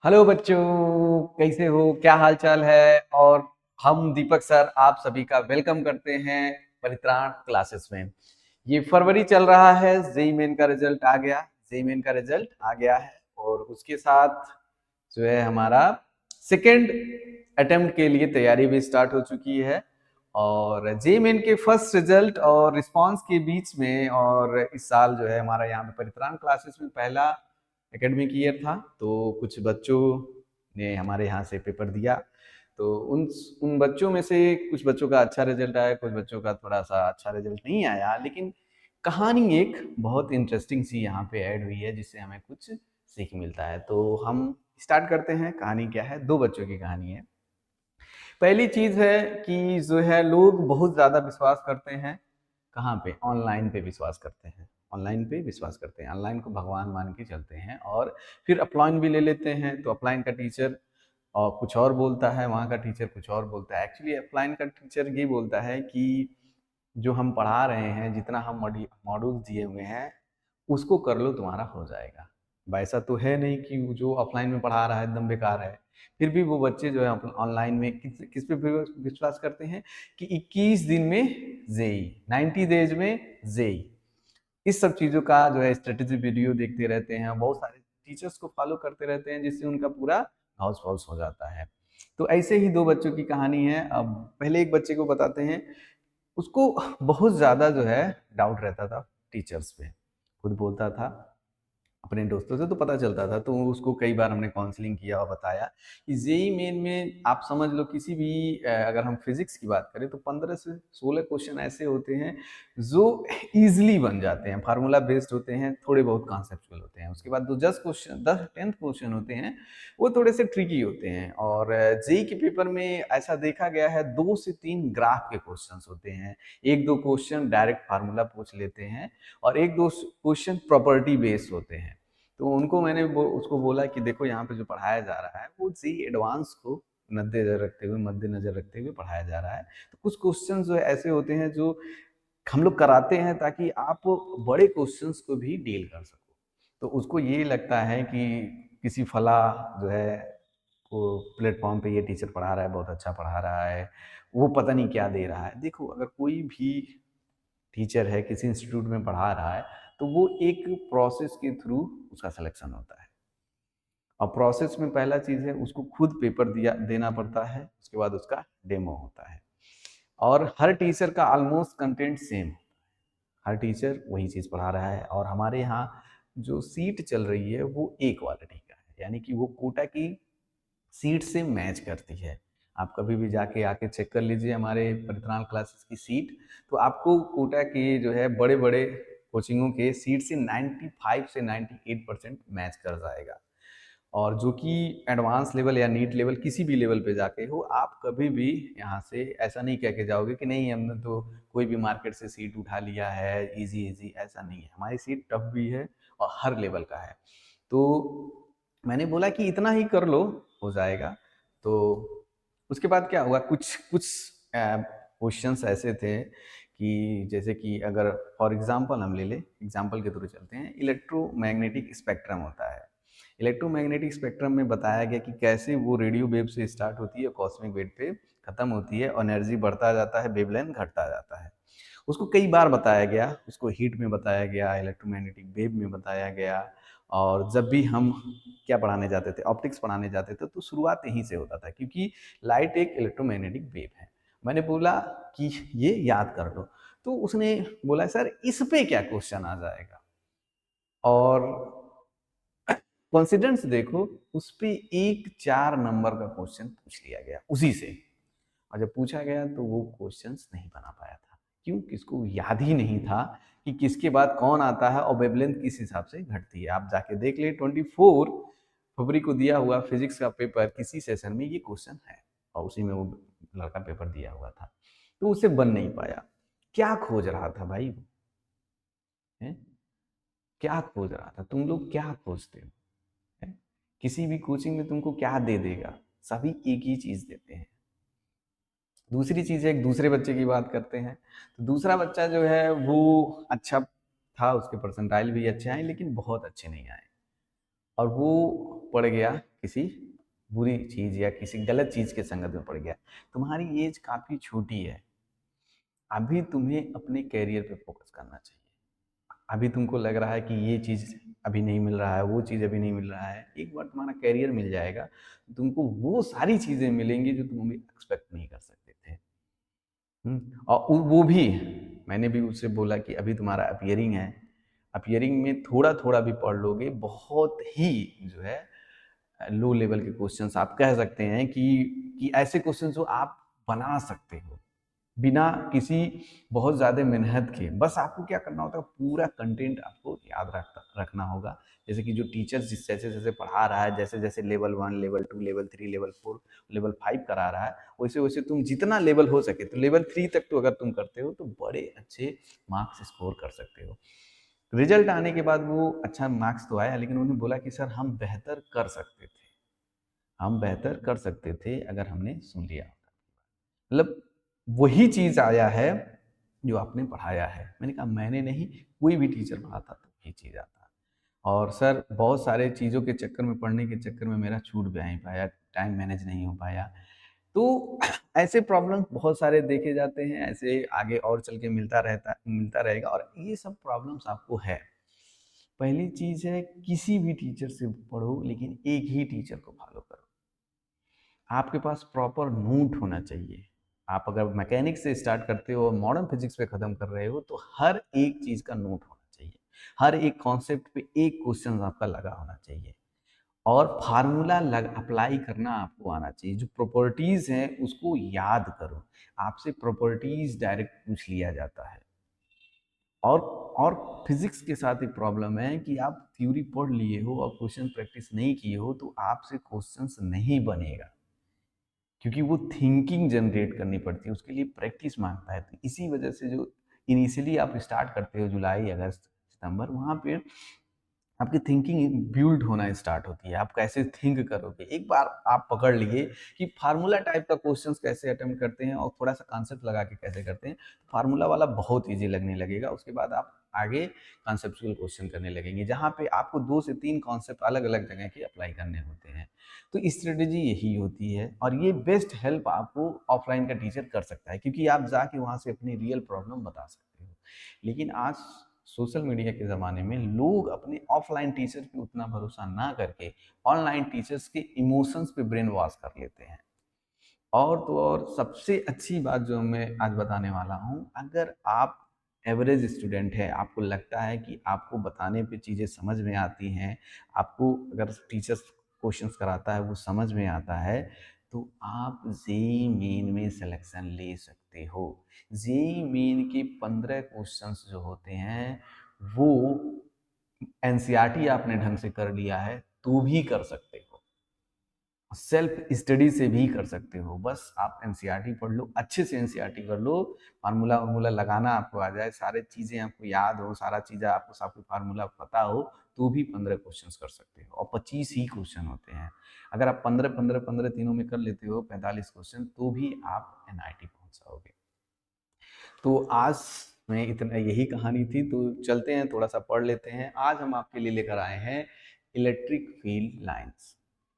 Hello बच्चों, कैसे हो? क्या हाल चाल है? और हम दीपक सर आप सभी का वेलकम करते हैं परित्राण क्लासेस में। ये फरवरी चल रहा है, जेई मेन का रिजल्ट आ गया। जेई मेन का रिजल्ट आ गया है और उसके साथ जो है हमारा सेकेंड अटेम्प्ट के लिए तैयारी भी स्टार्ट हो चुकी है। और जेई मेन के फर्स्ट रिजल्ट और रिस्पांस के बीच में और इस साल जो है हमारा यहाँ पे परित्राण क्लासेस में पहला एकेडमिक ईयर था, तो कुछ बच्चों ने हमारे यहाँ से पेपर दिया। तो उन उन बच्चों में से कुछ बच्चों का अच्छा रिजल्ट आया, कुछ बच्चों का थोड़ा सा अच्छा रिजल्ट नहीं आया, लेकिन कहानी एक बहुत इंटरेस्टिंग सी यहाँ पे ऐड हुई है जिससे हमें कुछ सीख मिलता है। तो हम स्टार्ट करते हैं। कहानी क्या है? दो बच्चों की कहानी है। पहली चीज है कि जो है लोग बहुत ज्यादा विश्वास करते हैं। कहाँ पे? ऑनलाइन पे विश्वास करते हैं। ऑनलाइन पे विश्वास करते हैं, ऑनलाइन को भगवान मान के चलते हैं और फिर अपलाइन भी ले लेते हैं। तो अपलाइन का टीचर और कुछ और बोलता है, वहाँ का टीचर कुछ और बोलता है। एक्चुअली अपलाइन का टीचर ये बोलता है कि जो हम पढ़ा रहे हैं, जितना हम मॉड्यूल दिए हुए हैं उसको कर लो, तुम्हारा हो जाएगा। वैसा तो है नहीं कि जो ऑफलाइन में पढ़ा रहा है एकदम बेकार है। फिर भी वो बच्चे जो है ऑनलाइन में किस पे विश्वास करते हैं कि 21 दिन में जेई, 90 डेज में जेई, इस सब चीज़ों का जो है स्ट्रेटेजी वीडियो देखते रहते हैं, बहुत सारे टीचर्स को फॉलो करते रहते हैं, जिससे उनका पूरा हाउस फॉल्स हो जाता है। तो ऐसे ही दो बच्चों की कहानी है। अब पहले एक बच्चे को बताते हैं। उसको बहुत ज़्यादा जो है डाउट रहता था टीचर्स पे। खुद बोलता था, अपने दोस्तों से तो पता चलता था, तो उसको कई बार हमने काउंसलिंग किया और बताया कि जेई मेन में आप समझ लो किसी भी अगर हम फिजिक्स की बात करें तो 15 से 16 क्वेश्चन ऐसे होते हैं जो इजीली बन जाते हैं, फार्मूला बेस्ड होते हैं, थोड़े बहुत कॉन्सेप्चुअल होते हैं। उसके बाद जो 10 क्वेश्चन होते हैं वो थोड़े से ट्रिकी होते हैं। और जेई के पेपर में ऐसा देखा गया है 2 से 3 ग्राफ के क्वेश्चन होते हैं। एक दो क्वेश्चन डायरेक्ट फार्मूला पूछ लेते हैं और एक दो क्वेश्चन प्रॉपर्टी बेस्ड होते हैं। तो उनको मैंने उसको बोला कि देखो यहाँ पे जो पढ़ाया जा रहा है वो सी एडवांस को मद्देनजर रखते हुए पढ़ाया जा रहा है। तो कुछ क्वेश्चन जो ऐसे होते हैं जो हम लोग कराते हैं ताकि आप बड़े क्वेश्चंस को भी डील कर सको। तो उसको ये लगता है कि किसी फला जो है वो प्लेटफॉर्म पे ये टीचर पढ़ा रहा है, बहुत अच्छा पढ़ा रहा है, वो पता नहीं क्या दे रहा है। देखो, अगर कोई भी टीचर है किसी इंस्टीट्यूट में पढ़ा रहा है तो वो एक प्रोसेस के थ्रू उसका सिलेक्शन होता है। और प्रोसेस में पहला चीज़ है उसको खुद पेपर दिया देना पड़ता है, उसके बाद उसका डेमो होता है। और हर टीचर का ऑलमोस्ट कंटेंट सेम, हर टीचर वही चीज़ पढ़ा रहा है। और हमारे यहाँ जो सीट चल रही है वो एक क्वालिटी का है, यानी कि वो कोटा की सीट से मैच करती है। आप कभी भी जाके आके चेक कर लीजिए हमारे परित्राण क्लासेस की सीट, तो आपको कोटा के जो है बड़े बड़े कोचिंगों के सीट से 95 से 98% मैच कर जाएगा। और जो कि एडवांस लेवल या नीट लेवल किसी भी लेवल पे जाके हो, आप कभी भी यहाँ से ऐसा नहीं कह के जाओगे कि नहीं हमने तो कोई भी मार्केट से सीट उठा लिया है इजी इजी। ऐसा नहीं है, हमारी सीट टफ भी है और हर लेवल का है। तो मैंने बोला कि इतना ही कर लो, हो जाएगा। तो उसके बाद क्या हुआ, कुछ कुछ क्वेश्चंस ऐसे थे कि जैसे कि अगर फॉर एग्जांपल हम ले लें, एग्जांपल के थ्रू चलते हैं। इलेक्ट्रोमैग्नेटिक स्पेक्ट्रम होता है। इलेक्ट्रोमैग्नेटिक स्पेक्ट्रम में बताया गया कि कैसे वो रेडियो वेव से स्टार्ट होती है, कॉस्मिक वेव पे खत्म होती है, एनर्जी बढ़ता जाता है, वेवलेंथ घटता जाता है। उसको कई बार बताया गया, उसको हीट में बताया गया, इलेक्ट्रोमैग्नेटिक वेव में बताया गया। और जब भी हम क्या पढ़ाने जाते थे, ऑप्टिक्स पढ़ाने जाते थे, तो शुरुआत यहीं से होता था, क्योंकि लाइट एक इलेक्ट्रोमैग्नेटिक वेव है। मैंने बोला कि ये याद कर लो। तो उसने बोला सर इस पे क्या क्वेश्चन आ जाएगा। और कॉन्सिडेंस देखो, उस पे एक 4 नंबर का क्वेश्चन पूछ लिया गया उसी से। और जब पूछा गया तो वो क्वेश्चंस नहीं बना पाया था। क्यों? किसको याद ही नहीं था कि किसके बाद कौन आता है और वेवलेंथ किस हिसाब से घटती है। आप जाके देख ले 24 फरवरी को दिया हुआ फिजिक्स का पेपर, किसी सेशन में ये क्वेश्चन है और उसी में वो लड़का पेपर दिया हुआ था। तो उसे बन नहीं पाया। क्या खोज रहा था भाई वो? है? क्या खोज रहा था? तुम लोग क्या खोजते हो? है? किसी भी कोचिंग में तुमको क्या दे देगा? सभी एक ही चीज देते हैं। दूसरी चीज़ है, एक दूसरे बच्चे की बात करते हैं। तो दूसरा बच्चा जो है वो अच्छा था, उसके परसेंटाइल भी अच्छे आए, लेकिन बहुत अच्छे नहीं आए। और वो पड़ गया किसी बुरी चीज या किसी गलत चीज के संगत में पड़ गया, तुम्हारी एज काफी छोटी है, अभी तुम्हें अपने कैरियर पे फोकस करना चाहिए। अभी तुमको लग रहा है कि ये चीज अभी नहीं मिल रहा है, वो चीज अभी नहीं मिल रहा है, एक बार तुम्हारा कैरियर मिल जाएगा, तुमको वो सारी चीजें मिलेंगी जो तुम अभी एक्सपेक्ट नहीं कर सकते थे। और वो भी मैंने भी उससे बोला कि अभी तुम्हारा अपियरिंग है, अपियरिंग में थोड़ा थोड़ा भी पढ़ लोगे, बहुत ही जो है लो लेवल के क्वेश्चंस आप कह सकते हैं कि ऐसे क्वेश्चंस जो आप बना सकते हो बिना किसी बहुत ज़्यादा मेहनत के। बस आपको क्या करना होता है, पूरा कंटेंट आपको याद रखना होगा। जैसे कि जो टीचर्स जिस जैसे जैसे पढ़ा रहा है, जैसे जैसे level 1, level 2, level 3, level 4, level 5 करा रहा है, वैसे वैसे तुम जितना लेवल हो सके, तो लेवल 3 तक तो अगर तुम करते हो तो बड़े अच्छे मार्क्स स्कोर कर सकते हो। रिजल्ट आने के बाद वो अच्छा मार्क्स तो आया, लेकिन उन्होंने बोला कि सर हम बेहतर कर सकते थे, हम बेहतर कर सकते थे अगर हमने सुन लिया होता। मतलब वही चीज आया है जो आपने पढ़ाया है। मैंने कहा मैंने नहीं, कोई भी टीचर पढ़ाता तो ये चीज आता। और सर बहुत सारे चीज़ों के चक्कर में, पढ़ने के चक्कर में मेरा छूट भी नहीं पाया, टाइम मैनेज नहीं हो पाया। तो ऐसे प्रॉब्लम बहुत सारे देखे जाते हैं, ऐसे आगे और चल के मिलता रहेगा। और ये सब प्रॉब्लम्स आपको है। पहली चीज़ है किसी भी टीचर से पढ़ो, लेकिन एक ही टीचर को फॉलो करो। आपके पास प्रॉपर नोट होना चाहिए। आप अगर मैकेनिक्स से स्टार्ट करते हो और मॉडर्न फिजिक्स पे ख़त्म कर रहे हो, तो हर एक चीज़ का नोट होना चाहिए। हर एक कॉन्सेप्ट पे एक क्वेश्चन आपका लगा होना चाहिए। और फार्मूला अप्लाई करना आपको आना चाहिए। जो प्रॉपर्टीज़ हैं उसको याद करो। आपसे प्रॉपर्टीज़ डायरेक्ट पूछ लिया जाता है। और और फिजिक्स के साथ एक प्रॉब्लम है कि आप थ्योरी पढ़ लिए हो और क्वेश्चन प्रैक्टिस नहीं किए हो, तो आपसे क्वेश्चंस नहीं बनेगा, क्योंकि वो थिंकिंग जनरेट करनी पड़ती है, उसके लिए प्रैक्टिस मांगता है। तो इसी वजह से जो इनिशियली आप स्टार्ट करते हो जुलाई, अगस्त, सितंबर, वहाँ पे आपकी थिंकिंग बिल्ड होना स्टार्ट होती है। आप कैसे थिंक करोगे, एक बार आप पकड़ लिए कि फार्मूला टाइप का क्वेश्चंस कैसे अटेम्प्ट करते हैं और थोड़ा सा कॉन्सेप्ट लगा के कैसे करते हैं, फार्मूला वाला बहुत इजी लगने लगेगा। उसके बाद आप आगे कॉन्सेप्चुअल क्वेश्चन करने लगेंगे, जहाँ पे आपको 2 से 3 कॉन्सेप्ट अलग अलग जगह के अप्लाई करने होते हैं। तो स्ट्रेटेजी यही होती है, और ये बेस्ट हेल्प आपको ऑफलाइन का टीचर कर सकता है, क्योंकि आप जाके वहाँ से अपनी रियल प्रॉब्लम बता सकते हो। लेकिन आज सोशल मीडिया के ज़माने में लोग अपने ऑफलाइन टीचर पे उतना भरोसा ना करके ऑनलाइन टीचर्स के इमोशंस पे ब्रेन वॉश कर लेते हैं। और तो और सबसे अच्छी बात जो मैं आज बताने वाला हूँ, अगर आप एवरेज स्टूडेंट है, आपको लगता है कि आपको बताने पे चीज़ें समझ में आती हैं, आपको अगर टीचर्स क्वेश्चंस कराता है वो समझ में आता है, तो आप जेईई मेन में सिलेक्शन ले सकते हो। जेईई मेन के 15 क्वेश्चंस जो होते हैं वो एनसीईआरटी आपने ढंग से कर लिया है तो भी कर सकते हो, सेल्फ स्टडी से भी कर सकते हो। बस आप एनसीईआरटी पढ़ लो, अच्छे से एनसीईआरटी कर लो, फार्मूला वार्मूला लगाना आपको आ जाए, सारे चीज़ें आपको याद हो, सारा चीज़ें आपको सब फार्मूला पता हो, तो भी 15 क्वेश्चंस कर सकते हो। और 25 ही क्वेश्चन होते हैं। अगर आप 15 15 15 तीनों में कर लेते हो 45 क्वेश्चन, तो भी आप एनआईटी पहुंच जाओगे। तो आज में इतना यही कहानी थी, तो चलते हैं थोड़ा सा पढ़ लेते हैं। आज हम आपके लिए लेकर आए हैं electric field lines.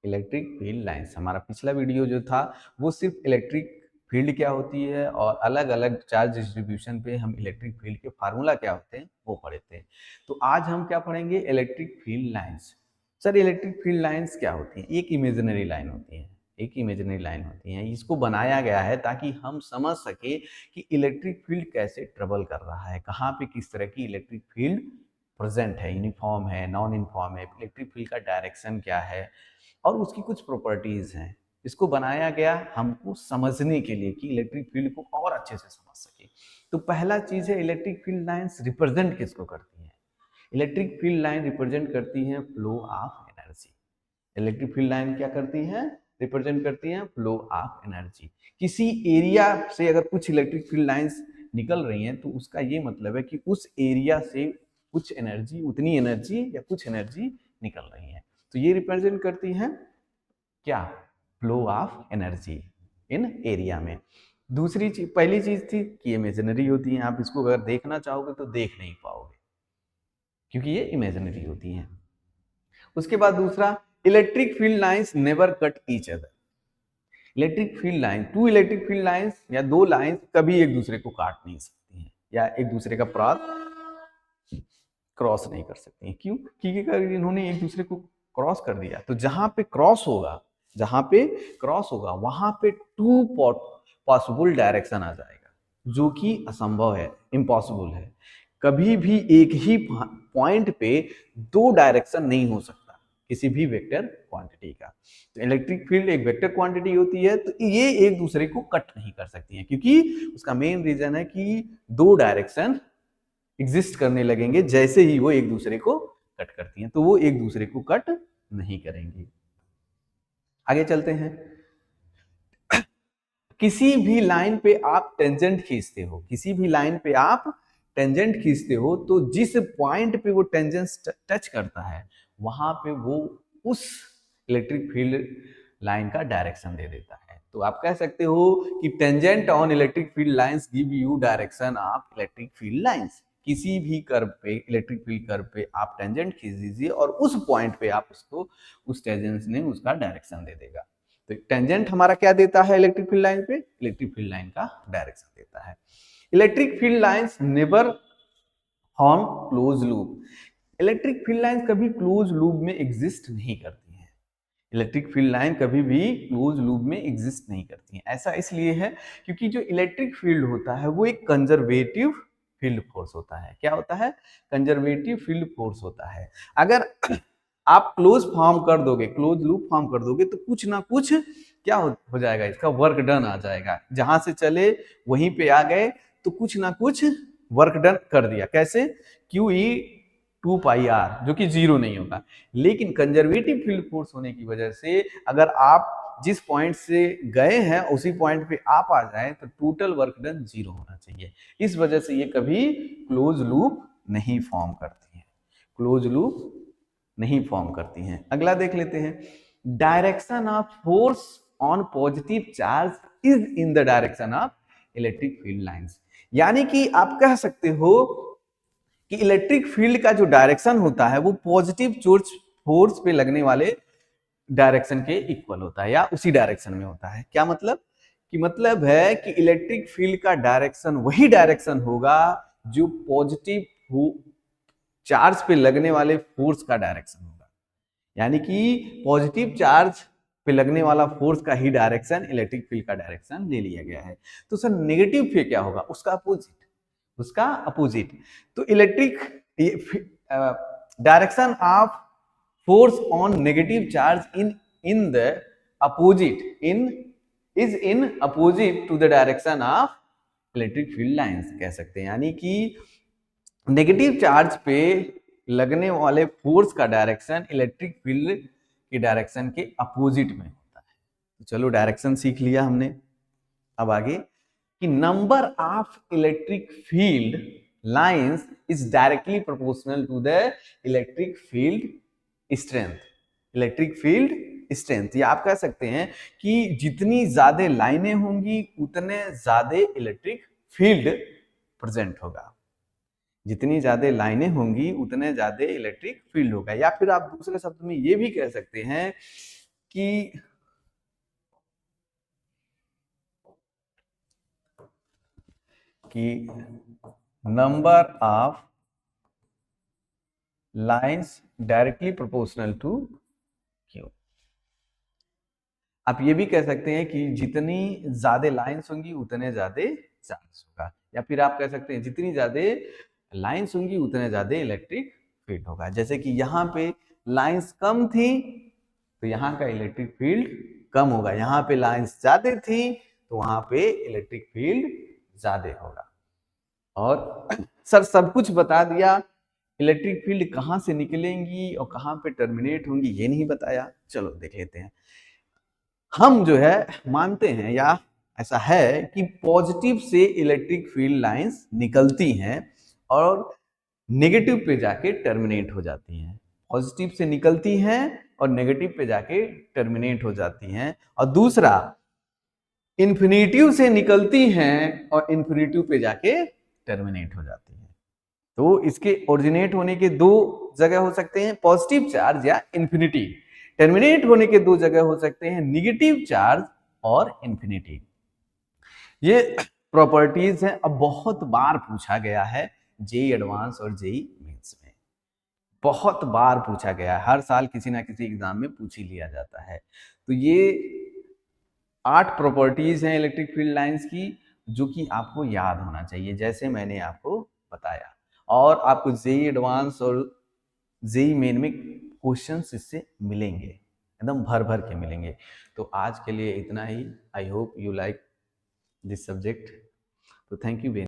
Electric field lines, हमारा पिछला वीडियो जो था वो सिर्फ इलेक्ट्रिक फील्ड क्या होती है और अलग अलग चार्ज डिस्ट्रीब्यूशन पे हम इलेक्ट्रिक फील्ड के फार्मूला क्या होते हैं वो पढ़े थे। तो आज हम क्या पढ़ेंगे, electric field lines. Sir electric field lines क्या होती है? एक इमेजिनरी लाइन होती है, एक इमेजिनरी लाइन होती है। इसको बनाया गया है ताकि हम समझ सके कि इलेक्ट्रिक फील्ड कैसे ट्रेवल कर रहा है, कहाँ पे किस तरह की इलेक्ट्रिक फील्ड प्रेजेंट है, यूनिफॉर्म है, नॉन यूनिफॉर्म है, इलेक्ट्रिक फील्ड का डायरेक्शन क्या है और उसकी कुछ प्रॉपर्टीज हैं। इसको बनाया गया हमको समझने के लिए कि इलेक्ट्रिक फील्ड को और अच्छे से समझ सके। तो पहला चीज है, इलेक्ट्रिक फील्ड लाइंस रिप्रेजेंट किसको करती है? इलेक्ट्रिक फील्ड लाइन रिप्रेजेंट करती है flow of energy. Electric field line क्या करती है? रिप्रेजेंट करती है फ्लो ऑफ एनर्जी। किसी एरिया से अगर कुछ इलेक्ट्रिक फील्ड लाइंस निकल रही हैं, तो उसका ये मतलब है कि उस एरिया से कुछ एनर्जी, उतनी एनर्जी या कुछ एनर्जी निकल रही है। तो ये रिप्रेजेंट करती है क्या? Flow of energy in area में। दूसरी चीज, पहली चीज थी कि इमेजिनरी होती है, आप इसको अगर देखना चाहोगे तो देख नहीं पाओगे क्योंकि ये इमेजिनरी होती हैं। उसके बाद दूसरा, electric field lines never cut each other. Electric field line, two electric field lines या दो लाइंस कभी एक दूसरे को काट नहीं सकती हैं या एक दूसरे का पाथ क्रॉस नहीं कर सकती हैं। क्यों? क्योंकि अगर इन्होंने एक दूसरे को क्रॉस कर दिया तो जहां पे क्रॉस होगा, जहां पे क्रॉस होगा वहां पे टू पॉसिबल डायरेक्शन आ जाएगा, जो कि असंभव है, इम्पॉसिबल है। कभी भी एक ही पॉइंट पे दो डायरेक्शन नहीं हो सकता किसी भी वेक्टर क्वांटिटी का। तो इलेक्ट्रिक फील्ड एक वेक्टर क्वांटिटी होती है, तो ये एक दूसरे को कट नहीं कर सकती हैं, क्योंकि उसका मेन रीजन है कि दो डायरेक्शन एग्जिस्ट करने लगेंगे जैसे ही वो एक दूसरे को कट करती हैं, तो वो एक दूसरे को कट नहीं करेंगी। आगे चलते हैं। किसी भी लाइन पे आप टेंजेंट खींचते हो, किसी भी लाइन पे आप टेंजेंट खींचते हो, तो जिस पॉइंट पे वो टेंजेंट टच करता है वहां पे वो उस इलेक्ट्रिक फील्ड लाइन का डायरेक्शन दे देता है। तो आप कह सकते हो कि tangent on electric field lines give you direction of electric field lines. किसी भी कर्व पे, इलेक्ट्रिक फील्ड कर्व पे आप टेंजेंट खींच दीजिए और उस पॉइंट पे आप उसको, उस टेंजेंट ने उसका डायरेक्शन दे देगा। तो टेंजेंट हमारा क्या देता है इलेक्ट्रिक फील्ड लाइन पे? इलेक्ट्रिक फील्ड लाइन का डायरेक्शन देता है। Electric field lines never form close loop. Electric field line कभी क्लोज लूप में एग्जिस्ट नहीं करती हैं। इलेक्ट्रिक फील्ड लाइन कभी भी क्लोज लूप में एग्जिस्ट नहीं करती हैं। ऐसा इसलिए है क्योंकि जो इलेक्ट्रिक फील्ड होता है वो एक कंजर्वेटिव फील्ड फोर्स होता है। क्या होता है? कंजर्वेटिव फील्ड फोर्स होता है। अगर आप क्लोज फॉर्म कर दोगे, क्लोज लूप फॉर्म कर दोगे, तो कुछ ना कुछ क्या हो जाएगा, इसका वर्क डन आ जाएगा। जहां से चले वहीं पे आ गए, तो कुछ ना कुछ वर्क डन कर दिया। कैसे? क्यू ई 2πr, जो कि जीरो नहीं होगा। लेकिन कंजर्वेटिव फील्ड फोर्स होने की वजह से अगर आप जिस पॉइंट से गए हैं उसी पॉइंट पे आप आ जाए तो टोटल वर्क डन जीरो होना चाहिए। इस वजह से ये कभी क्लोज लूप नहीं फॉर्म करती है, क्लोज लूप नहीं फॉर्म करती हैं। अगला देख लेते हैं। Direction of force on positive charge is in the direction of electric field lines. यानी कि आप कह सकते हो कि इलेक्ट्रिक फील्ड का जो डायरेक्शन होता है वो पॉजिटिव चार्ज फोर्स पे लगने वाले डायरेक्शन के इक्वल होता है या उसी डायरेक्शन में होता है। क्या मतलब? कि मतलब है कि इलेक्ट्रिक फील्ड का डायरेक्शन वही डायरेक्शन होगा जो पॉजिटिव चार्ज पे लगने वाले फोर्स का डायरेक्शन होगा। यानी कि पॉजिटिव चार्ज पे लगने वाला फोर्स का ही डायरेक्शन इलेक्ट्रिक फील्ड का डायरेक्शन ले लिया गया है। तो सर नेगेटिव पे क्या होगा? उसका अपोजिट, उसका अपोजिट। तो electric direction of force on negative charge in the opposite is in opposite to the direction of electric field lines कह सकते हैं। यानी कि नेगेटिव चार्ज पे लगने वाले फोर्स का डायरेक्शन इलेक्ट्रिक फील्ड की डायरेक्शन के अपोजिट में होता है। तो चलो डायरेक्शन सीख लिया हमने। अब आगे कि number of electric field lines is directly proportional to the electric field strength. Electric field strength, या आप कह सकते हैं कि जितनी ज्यादा लाइनें होंगी उतने ज्यादा इलेक्ट्रिक फील्ड प्रेजेंट होगा। जितनी ज्यादा लाइनें होंगी उतने ज्यादा इलेक्ट्रिक फील्ड होगा। या फिर आप दूसरे शब्द में ये भी कह सकते हैं कि number of lines directly proportional to Q. आप ये भी कह सकते हैं कि जितनी ज्यादा लाइंस होंगी उतने ज्यादा चार्ज होगा। या फिर आप कह सकते हैं जितनी ज्यादा लाइंस होंगी उतने ज्यादा इलेक्ट्रिक फील्ड होगा। जैसे कि यहाँ पे लाइंस कम थी तो यहाँ का इलेक्ट्रिक फील्ड कम होगा, यहाँ पे लाइंस ज्यादा थी तो वहां पे इलेक्ट्रिक फील्ड ज्यादा होगा। और सर सब कुछ बता दिया, इलेक्ट्रिक फील्ड कहाँ से निकलेंगी और कहाँ पे टर्मिनेट होंगी ये नहीं बताया। चलो देख लेते हैं। हम जो है मानते हैं या ऐसा है कि पॉजिटिव से इलेक्ट्रिक फील्ड लाइंस निकलती हैं और नेगेटिव पे जाके टर्मिनेट हो जाती हैं। पॉजिटिव से निकलती हैं और नेगेटिव पे जाके टर्मिनेट हो जाती हैं। और दूसरा, इन्फिनिटिव से निकलती हैं और इन्फिनिटिव पे जाके टर्मिनेट हो जाती हैं। तो इसके ओरिजिनेट होने के दो जगह हो सकते हैं, पॉजिटिव चार्ज या इन्फिनिटी। टर्मिनेट होने के दो जगह हो सकते हैं, निगेटिव चार्ज और इन्फिनिटी। ये प्रॉपर्टीज हैं, अब बहुत बार पूछा गया है जेई एडवांस और जेई मेंस में, बहुत बार पूछा गया है, हर साल किसी ना किसी एग्जाम में पूछ ही लिया जाता है। तो ये 8 प्रॉपर्टीज हैं इलेक्ट्रिक फील्ड लाइंस की, जो कि आपको याद होना चाहिए जैसे मैंने आपको बताया। और आपको जेई एडवांस और जेई मेन में क्वेश्चंस इससे मिलेंगे, एकदम भर भर के मिलेंगे। तो आज के लिए इतना ही। I hope you like this subject. तो थैंक यू वेरी